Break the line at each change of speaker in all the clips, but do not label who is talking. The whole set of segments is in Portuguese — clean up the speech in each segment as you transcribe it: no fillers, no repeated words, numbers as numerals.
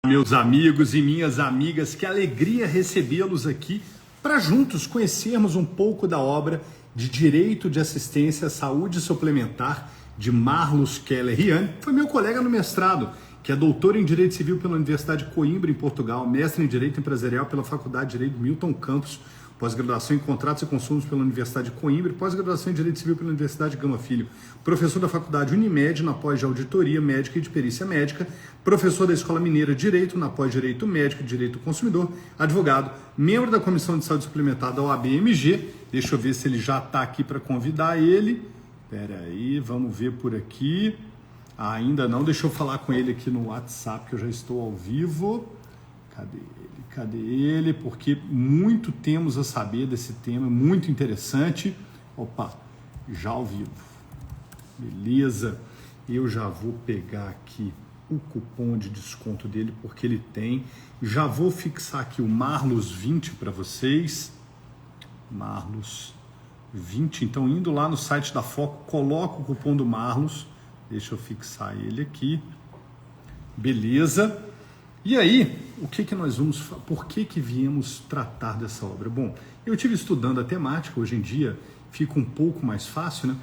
Meus amigos e minhas amigas, que alegria recebê-los aqui para juntos conhecermos um pouco da obra de Direito de Assistência à Saúde Suplementar de Marlos Keller Riani, que foi meu colega no mestrado, que é doutor em Direito Civil pela Universidade de Coimbra, em Portugal, mestre em Direito Empresarial pela Faculdade de Direito Milton Campos, pós-graduação em Contratos e Consumos pela Universidade de Coimbra, pós-graduação em Direito Civil pela Universidade Gama Filho, professor da Faculdade Unimed na pós de Auditoria Médica e de Perícia Médica, professor da Escola Mineira de Direito na pós Direito Médico e Direito do Consumidor, advogado, membro da Comissão de Saúde Suplementar da OAB-MG. Deixa eu ver se ele já está aqui para convidar ele. Espera aí, vamos ver por aqui. Ainda não, deixa eu falar com ele aqui no WhatsApp, que eu já estou ao vivo. Cadê ele? Cadê ele? Porque muito temos a saber desse tema, muito interessante. Opa, já ao vivo. Beleza. Eu já vou pegar aqui o cupom de desconto dele, porque ele tem. Já vou fixar aqui o Marlos 20 para vocês. Marlos 20. Então, indo lá no site da Foco, coloca o cupom do Marlos. Deixa eu fixar ele aqui. Beleza. E aí, o que nós vamos, por que viemos tratar dessa obra? Bom, eu estive estudando a temática, hoje em dia fica um pouco mais fácil, né?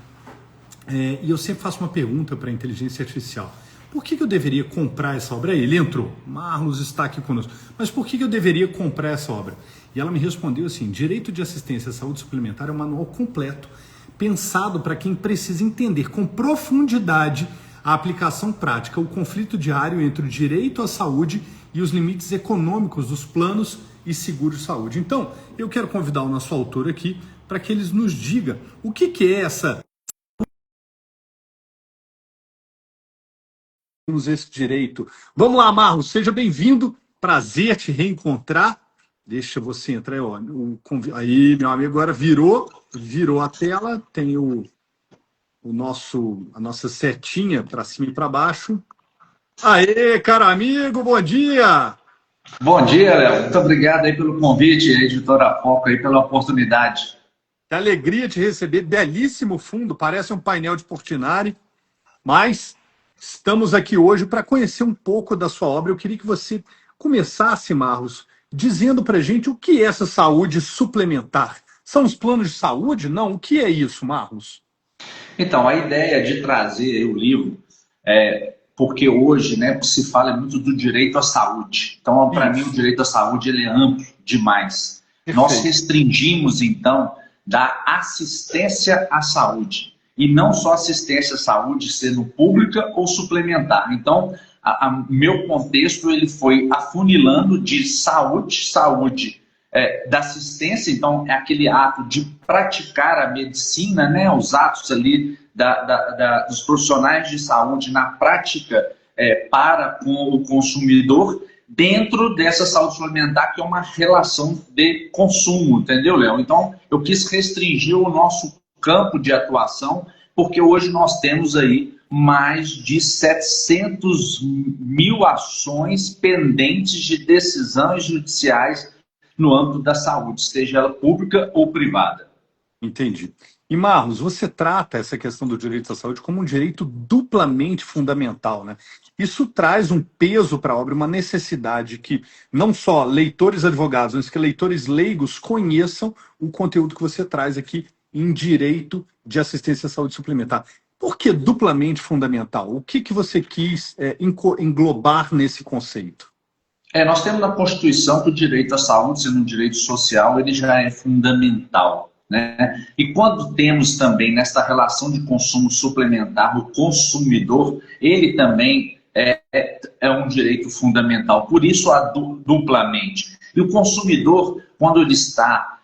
E eu sempre faço uma pergunta para a inteligência artificial. Por que eu deveria comprar essa obra? Aí, ele entrou, Marlos está aqui conosco. Mas por que eu deveria comprar essa obra? E ela me respondeu assim: Direito de Assistência à Saúde Suplementar é um manual completo, pensado para quem precisa entender com profundidade a aplicação prática, o conflito diário entre o direito à saúde e os limites econômicos dos planos e seguros de saúde. Então, eu quero convidar o nosso autor aqui para que eles nos diga o que é esse direito. Vamos lá, Marlos, seja bem-vindo, prazer te reencontrar. Deixa você entrar aí, meu amigo, agora virou a tela, tem a nossa setinha para cima e para baixo. Aê, caro amigo, bom dia!
Bom dia, Léo. Muito obrigado aí pelo convite, editora Foco, aí pela oportunidade.
Que alegria te receber, belíssimo fundo, parece um painel de Portinari, mas estamos aqui hoje para conhecer um pouco da sua obra. Eu queria que você começasse, Marlos, dizendo para a gente o que é essa saúde suplementar. São os planos de saúde? Não, o que é isso, Marlos?
Então, a ideia de trazer o livro porque hoje, né, se fala muito do direito à saúde. Então, para mim, o direito à saúde ele é amplo demais. Perfeito. Nós restringimos, então, da assistência à saúde. E não só assistência à saúde sendo pública ou suplementar. Então, meu contexto ele foi afunilando de saúde, da assistência, então é aquele ato de praticar a medicina, né, os atos ali dos profissionais de saúde na prática para com o consumidor, dentro dessa saúde suplementar, que é uma relação de consumo, entendeu, Léo? Então, eu quis restringir o nosso campo de atuação, porque hoje nós temos aí mais de 700 mil ações pendentes de decisões judiciais no âmbito da saúde, seja ela pública ou privada.
Entendi. E, Marlos, você trata essa questão do direito à saúde como um direito duplamente fundamental, né? Isso traz um peso para a obra, uma necessidade que não só leitores advogados, mas que leitores leigos conheçam o conteúdo que você traz aqui em Direito de Assistência à Saúde Suplementar. Por que duplamente fundamental? O que você quis englobar nesse conceito?
Nós temos na Constituição que o direito à saúde, sendo um direito social, ele já é fundamental, né? E quando temos também nessa relação de consumo suplementar, o consumidor, ele também é um direito fundamental. Por isso, duplamente. E o consumidor, quando ele está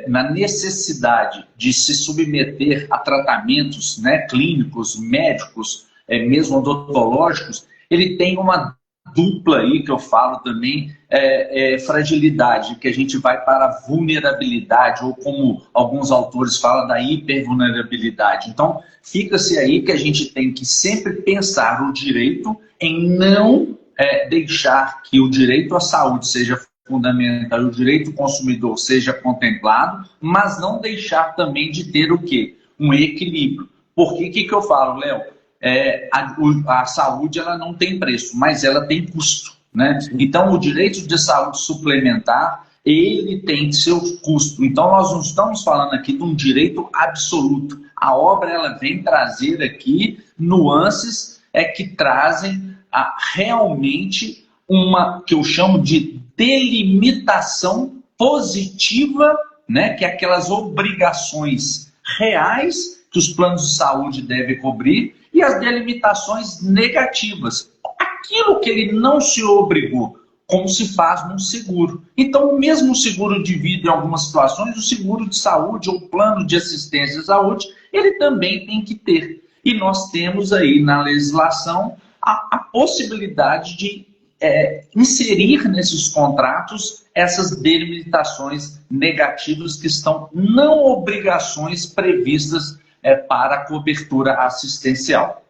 na necessidade de se submeter a tratamentos, né, clínicos, médicos, mesmo odontológicos, ele tem uma dupla aí que eu falo também, fragilidade, que a gente vai para a vulnerabilidade, ou como alguns autores falam, da hipervulnerabilidade. Então, fica-se aí que a gente tem que sempre pensar o direito em não deixar que o direito à saúde seja fundamental, o direito do consumidor seja contemplado, mas não deixar também de ter o quê? Um equilíbrio. Porque o que eu falo, Léo? A saúde ela não tem preço, mas ela tem custo. né? Então, o direito de saúde suplementar, ele tem seu custo. Então, nós não estamos falando aqui de um direito absoluto. A obra, ela vem trazer aqui nuances que trazem realmente uma, que eu chamo de delimitação positiva, né? Que é aquelas obrigações reais que os planos de saúde devem cobrir, e as delimitações negativas. Aquilo que ele não se obrigou, como se faz num seguro. Então, mesmo o seguro de vida, em algumas situações, o seguro de saúde ou plano de assistência à saúde, ele também tem que ter. E nós temos aí na legislação a possibilidade de inserir nesses contratos essas delimitações negativas que estão não obrigações previstas para a cobertura assistencial.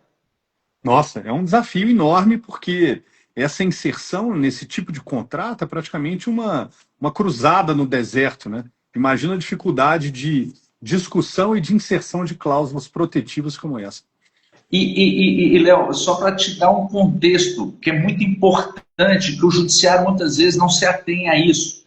Nossa, é um desafio enorme porque essa inserção nesse tipo de contrato é praticamente uma cruzada no deserto, né? Imagina a dificuldade de discussão e de inserção de cláusulas protetivas como essa.
E Léo, só para te dar um contexto que é muito importante, que o judiciário muitas vezes não se atém a isso,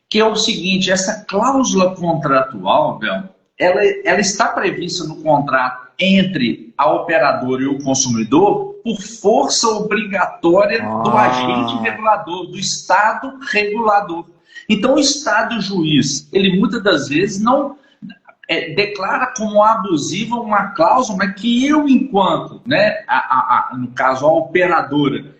que é o seguinte: essa cláusula contratual, Léo, ela está prevista no contrato entre a operadora e o consumidor por força obrigatória do agente regulador, do Estado regulador. Então, o Estado juiz, ele muitas das vezes não declara como abusiva uma cláusula que eu, enquanto, né, no caso, a operadora,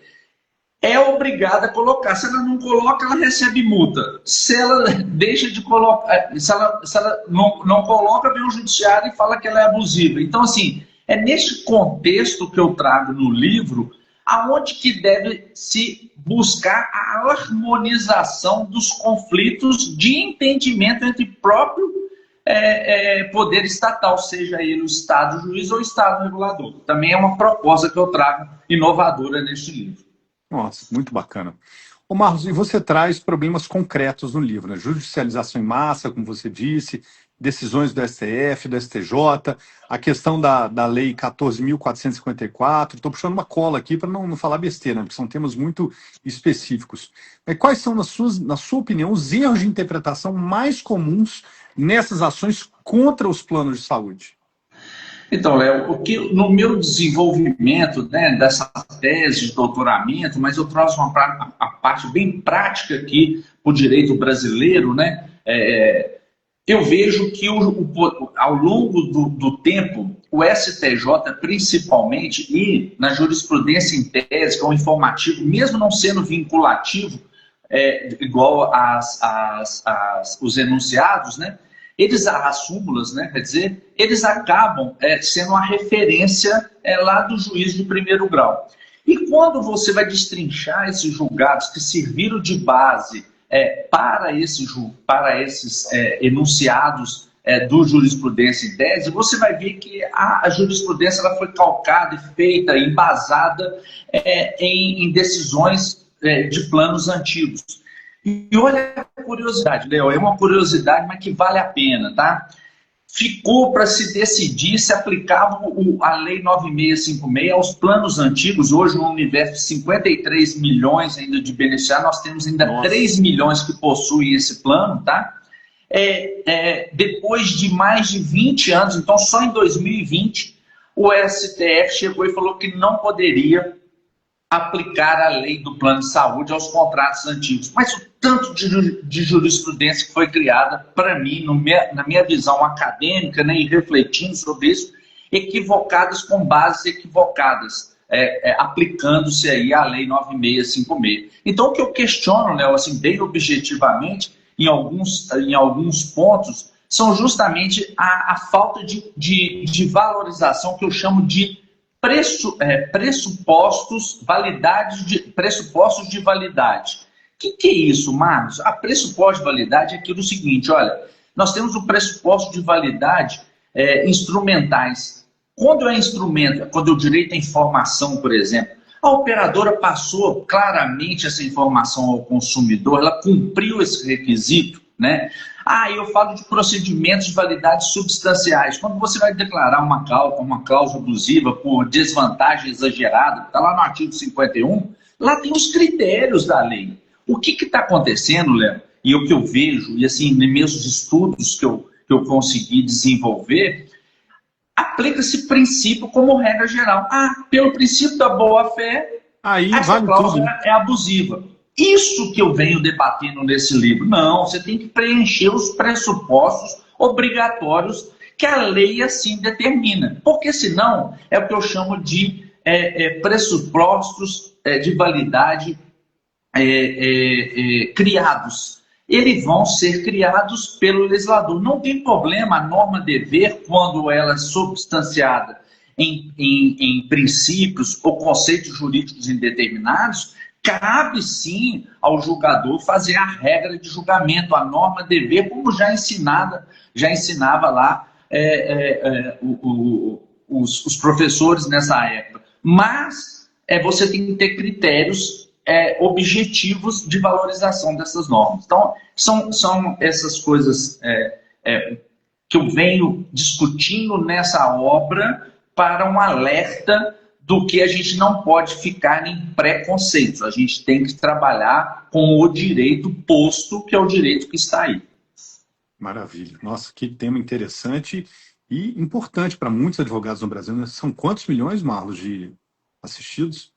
é obrigada a colocar. Se ela não coloca, ela recebe multa. Se ela deixa de colocar, se ela não coloca, vem o judiciário e fala que ela é abusiva. Então, assim, é neste contexto que eu trago no livro, aonde que deve se buscar a harmonização dos conflitos de entendimento entre próprio poder estatal, seja ele o Estado juiz ou o Estado regulador. Também é uma proposta que eu trago inovadora neste livro.
Nossa, muito bacana. Ô Marlos, e você traz problemas concretos no livro, né? Judicialização em massa, como você disse, decisões do STF, do STJ, a questão da Lei 14.454. Estou puxando uma cola aqui para não falar besteira, né? Porque são temas muito específicos. Mas quais são, na sua opinião, os erros de interpretação mais comuns nessas ações contra os planos de saúde?
Então, Léo, no meu desenvolvimento, né, dessa tese de doutoramento, mas eu trouxe a parte bem prática aqui para o direito brasileiro, né, eu vejo que ao longo do tempo, o STJ, principalmente, e na jurisprudência em tese, que é um informativo, mesmo não sendo vinculativo, igual os enunciados, né, as súmulas, né, quer dizer, eles acabam sendo a referência lá do juiz de primeiro grau. E quando você vai destrinchar esses julgados que serviram de base para esses enunciados do jurisprudência em tese, você vai ver que a jurisprudência ela foi calcada e feita, embasada em decisões de planos antigos. E olha a curiosidade, Léo, é uma curiosidade, mas que vale a pena, tá? Ficou para se decidir se aplicava a Lei 9656 aos planos antigos. Hoje, no universo de 53 milhões ainda de beneficiários, nós temos ainda 3 milhões que possuem esse plano, tá? Depois de mais de 20 anos, então só em 2020, o STF chegou e falou que não poderia aplicar a lei do plano de saúde aos contratos antigos. Mas o tanto de jurisprudência que foi criada, para mim, na minha visão acadêmica, né, e refletindo sobre isso, equivocadas com bases equivocadas, aplicando-se aí a lei 9656. Então, o que eu questiono, Léo, assim, bem objetivamente, em alguns pontos, são justamente a falta de valorização que eu chamo de pressupostos de validade. O que é isso, Marcos? A pressuposto de validade é aquilo seguinte: olha, nós temos o pressuposto de validade instrumentais. Quando é instrumento, quando o direito à informação, por exemplo, a operadora passou claramente essa informação ao consumidor, ela cumpriu esse requisito, né? Eu falo de procedimentos de validade substanciais. Quando você vai declarar uma cláusula abusiva por desvantagem exagerada, está lá no artigo 51, lá tem os critérios da lei. O que está acontecendo, Léo, e o que eu vejo, e assim, nos meus estudos que eu consegui desenvolver, aplica-se princípio como regra geral. Pelo princípio da boa-fé,
Aí
essa
vale
cláusula
tudo.
é abusiva. Isso que eu venho debatendo nesse livro. Não, você tem que preencher os pressupostos obrigatórios que a lei assim determina. Porque senão é o que eu chamo de pressupostos de validade criados. Eles vão ser criados pelo legislador. Não tem problema a norma dever, quando ela é substanciada em princípios ou conceitos jurídicos indeterminados, cabe sim ao julgador fazer a regra de julgamento, a norma dever, como já ensinava lá os professores nessa época. Mas você tem que ter critérios objetivos de valorização dessas normas. Então, são essas coisas que eu venho discutindo nessa obra para um alerta do que a gente não pode ficar em preconceitos. A gente tem que trabalhar com o direito posto, que é o direito que está aí.
Maravilha. Nossa, que tema interessante e importante para muitos advogados no Brasil, né? São quantos milhões, Marlos, de assistidos?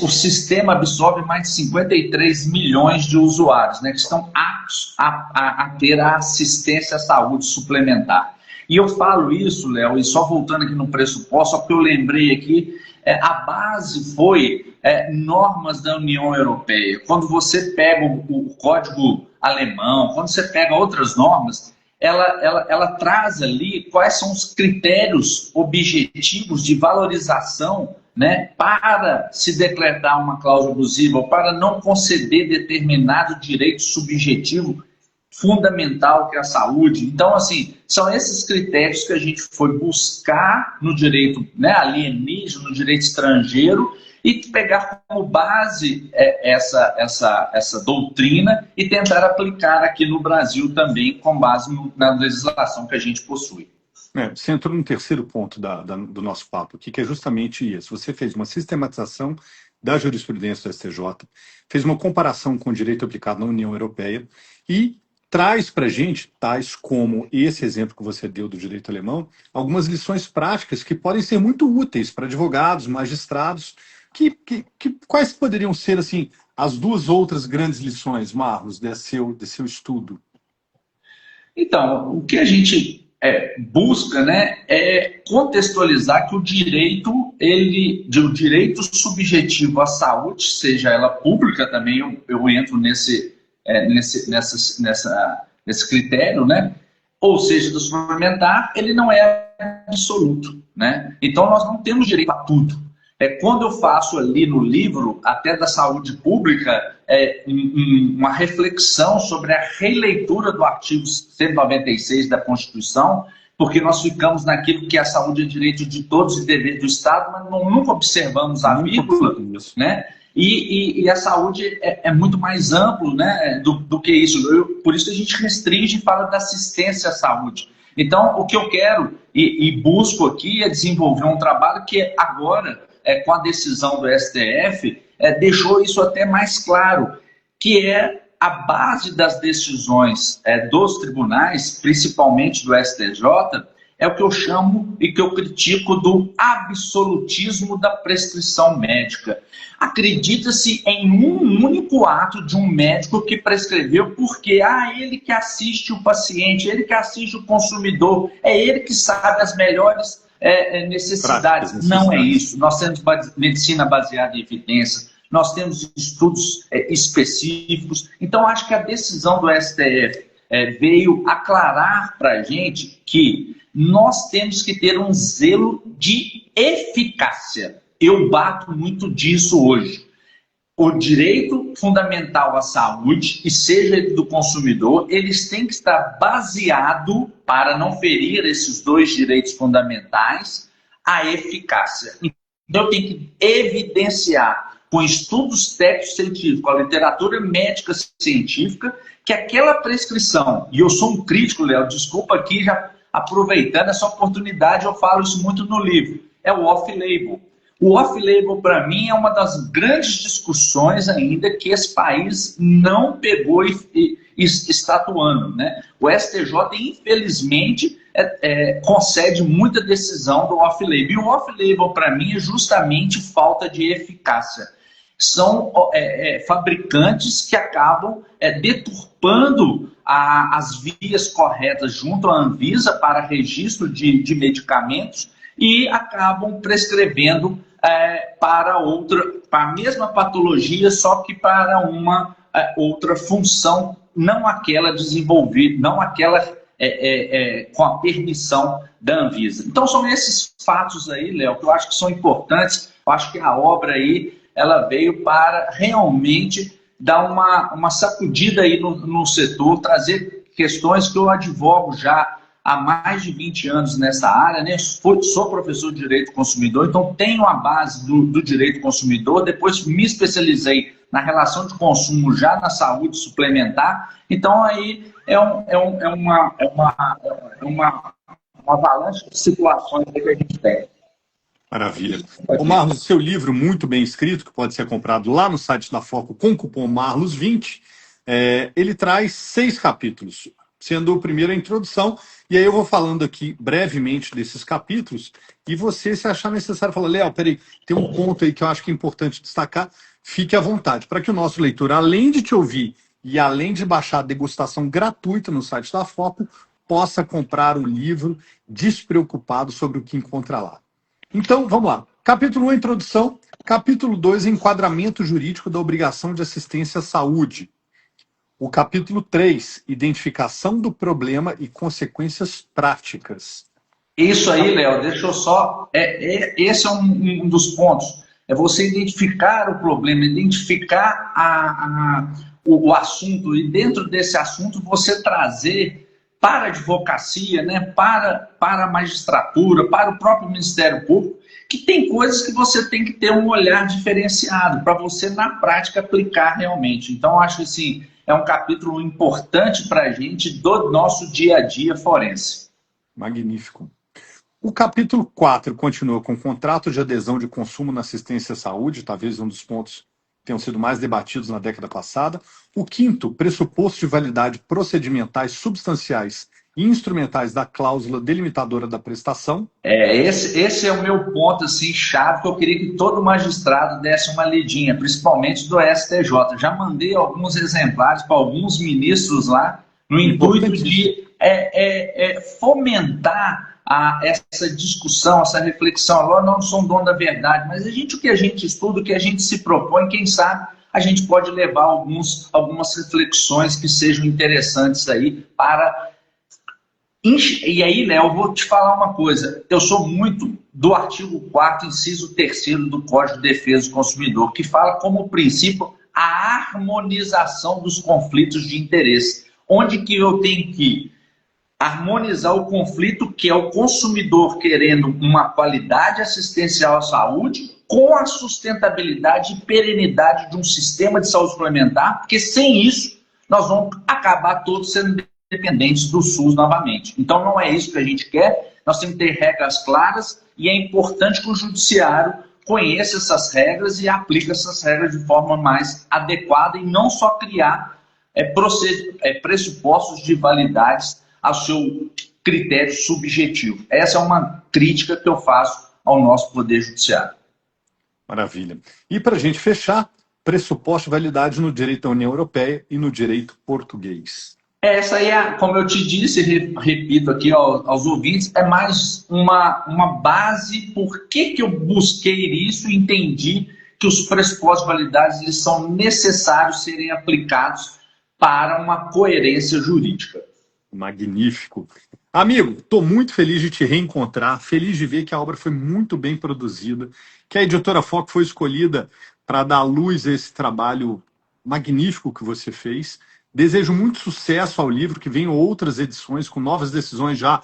O sistema absorve mais de 53 milhões de usuários, né, que estão aptos a ter a assistência à saúde suplementar. E eu falo isso, Léo, e só voltando aqui no pressuposto, só porque eu lembrei aqui, a base foi normas da União Europeia. Quando você pega o código alemão, quando você pega outras normas, ela traz ali quais são os critérios objetivos de valorização, né, para se decretar uma cláusula abusiva ou para não conceder determinado direito subjetivo fundamental, que é a saúde. Então, assim, são esses critérios que a gente foi buscar no direito, né, alienígena, no direito estrangeiro, e pegar como base essa doutrina e tentar aplicar aqui no Brasil também, com base na legislação que a gente possui.
Você entrou no terceiro ponto do nosso papo aqui, que é justamente isso. Você fez uma sistematização da jurisprudência do STJ, fez uma comparação com o direito aplicado na União Europeia e traz para a gente, tais como esse exemplo que você deu do direito alemão, algumas lições práticas que podem ser muito úteis para advogados, magistrados. Quais poderiam ser, assim, as duas outras grandes lições, Marlos, desse seu estudo?
Então, o que a gente busca, né, é contextualizar que o direito subjetivo à saúde, seja ela pública também, eu entro nesse critério, né, ou seja, do suplementar, ele não é absoluto, né? Então nós não temos direito a tudo. Quando eu faço ali no livro, até da saúde pública, uma reflexão sobre a releitura do artigo 196 da Constituição, porque nós ficamos naquilo que a saúde é direito de todos e dever do Estado, mas nunca observamos a vírgula, né? E a saúde é muito mais amplo, né, do que isso. Por isso que a gente restringe e fala da assistência à saúde. Então, o que eu quero e busco aqui é desenvolver um trabalho que agora, com a decisão do STF, deixou isso até mais claro, que é a base das decisões dos tribunais, principalmente do STJ, é o que eu chamo e que eu critico do absolutismo da prescrição médica. Acredita-se em um único ato de um médico que prescreveu porque ele que assiste o paciente, ele que assiste o consumidor, é ele que sabe as melhores necessidades. Não é isso. Nós temos medicina baseada em evidências, nós temos estudos específicos. Então, acho que a decisão do STF veio aclarar para a gente que nós temos que ter um zelo de eficácia. Eu bato muito disso hoje. O direito fundamental à saúde, e seja ele do consumidor, eles têm que estar baseado, para não ferir esses dois direitos fundamentais, a eficácia. Então, eu tenho que evidenciar, com estudos técnicos científicos, a literatura médica científica, que aquela prescrição, e eu sou um crítico, Léo, desculpa aqui, já aproveitando essa oportunidade, eu falo isso muito no livro, é o off-label. O off-label, para mim, é uma das grandes discussões ainda que esse país não pegou e está atuando, né? O STJ, infelizmente, concede muita decisão do off-label. E o off-label, para mim, é justamente falta de eficácia. São fabricantes que acabam deturpando as vias corretas junto à Anvisa para registro de medicamentos e acabam prescrevendo para a mesma patologia, só que para uma outra função, não aquela desenvolvida, não aquela com a permissão da Anvisa. Então são esses fatos aí, Léo, que eu acho que são importantes. Eu acho que a obra aí, ela veio para realmente dar uma sacudida aí no setor, trazer questões que eu advogo já há mais de 20 anos nessa área, né? Sou professor de Direito do Consumidor, então tenho a base do Direito do Consumidor, depois me especializei na relação de consumo já na saúde suplementar, então aí uma avalanche de situações que a gente tem.
Maravilha. O Marlos, seu livro muito bem escrito, que pode ser comprado lá no site da Foco com o cupom Marlos20, ele traz 6 capítulos, sendo o primeiro a introdução, e aí eu vou falando aqui brevemente desses capítulos, e você, se achar necessário, fala, Léo, peraí, tem um ponto aí que eu acho que é importante destacar, fique à vontade, para que o nosso leitor, além de te ouvir e além de baixar a degustação gratuita no site da Foco, possa comprar o livro despreocupado sobre o que encontra lá. Então, vamos lá. Capítulo 1, introdução. Capítulo 2, enquadramento jurídico da obrigação de assistência à saúde. O capítulo 3, identificação do problema e consequências práticas.
Isso aí, Léo, deixa eu só... esse é um dos pontos. É você identificar o problema, identificar o assunto, e dentro desse assunto você trazer para a advocacia, né, para a magistratura, para o próprio Ministério Público, que tem coisas que você tem que ter um olhar diferenciado para você, na prática, aplicar realmente. Então, acho que assim, é um capítulo importante para a gente do nosso dia a dia forense.
Magnífico. O capítulo 4 continua com contrato de adesão de consumo na assistência à saúde, talvez um dos pontos que tenham sido mais debatidos na década passada. O 5º, pressuposto de validade procedimentais substanciais e instrumentais da cláusula delimitadora da prestação.
Esse é o meu ponto assim, chave, que eu queria que todo magistrado desse uma lidinha, principalmente do STJ. Já mandei alguns exemplares para alguns ministros lá, no intuito de fomentar essa discussão, essa reflexão. Agora, não sou um dono da verdade, mas o que a gente estuda, o que a gente se propõe, quem sabe a gente pode levar algumas reflexões que sejam interessantes aí para... E aí, Léo, eu vou te falar uma coisa. Eu sou muito do artigo 4º, inciso 3º do Código de Defesa do Consumidor, que fala como princípio a harmonização dos conflitos de interesse. Onde que eu tenho que harmonizar o conflito, que é o consumidor querendo uma qualidade assistencial à saúde com a sustentabilidade e perenidade de um sistema de saúde suplementar, porque sem isso nós vamos acabar todos sendo dependentes do SUS novamente. Então não é isso que a gente quer, nós temos que ter regras claras e é importante que o judiciário conheça essas regras e aplique essas regras de forma mais adequada e não só criar pressupostos de validades ao seu critério subjetivo. Essa é uma crítica que eu faço ao nosso Poder Judiciário.
Maravilha. E para a gente fechar, pressuposto de validade no direito da União Europeia e no direito português.
Essa aí, como eu te disse, repito aqui aos ouvintes, é mais uma base por que eu busquei isso e entendi que os pressupostos de validade eles são necessários serem aplicados para uma coerência jurídica.
Magnífico. Amigo, estou muito feliz de te reencontrar, feliz de ver que a obra foi muito bem produzida, que a editora Foco foi escolhida para dar luz a esse trabalho magnífico que você fez. Desejo muito sucesso ao livro, que venham outras edições com novas decisões já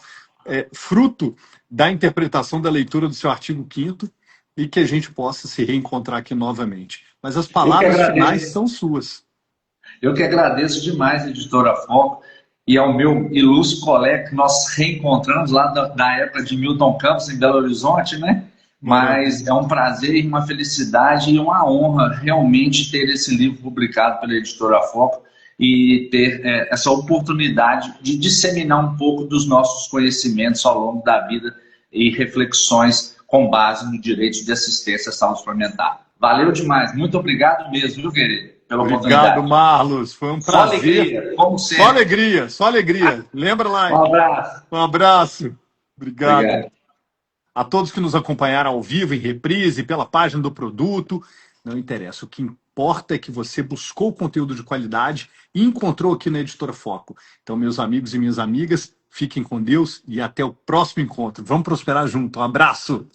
fruto da interpretação da leitura do seu artigo 5º e que a gente possa se reencontrar aqui novamente. Mas as palavras finais são suas.
Eu que agradeço demais, editora Foco, e ao meu ilustre colega que nós reencontramos lá da época de Milton Campos, em Belo Horizonte, né? mas é um prazer e uma felicidade e uma honra realmente ter esse livro publicado pela Editora Foco e ter essa oportunidade de disseminar um pouco dos nossos conhecimentos ao longo da vida e reflexões com base no direito de assistência à saúde suplementar. Valeu demais, muito obrigado mesmo, viu, querido, pela oportunidade.
Obrigado, Marlos, foi um prazer.
Só alegria, como sempre.
Só alegria, só alegria. Lembra lá.
Um abraço.
Um abraço. Obrigado.
Obrigado.
A todos que nos acompanharam ao vivo, em reprise, pela página do produto, não interessa. O que importa é que você buscou conteúdo de qualidade e encontrou aqui na Editora Foco. Então, meus amigos e minhas amigas, fiquem com Deus e até o próximo encontro. Vamos prosperar junto. Um abraço!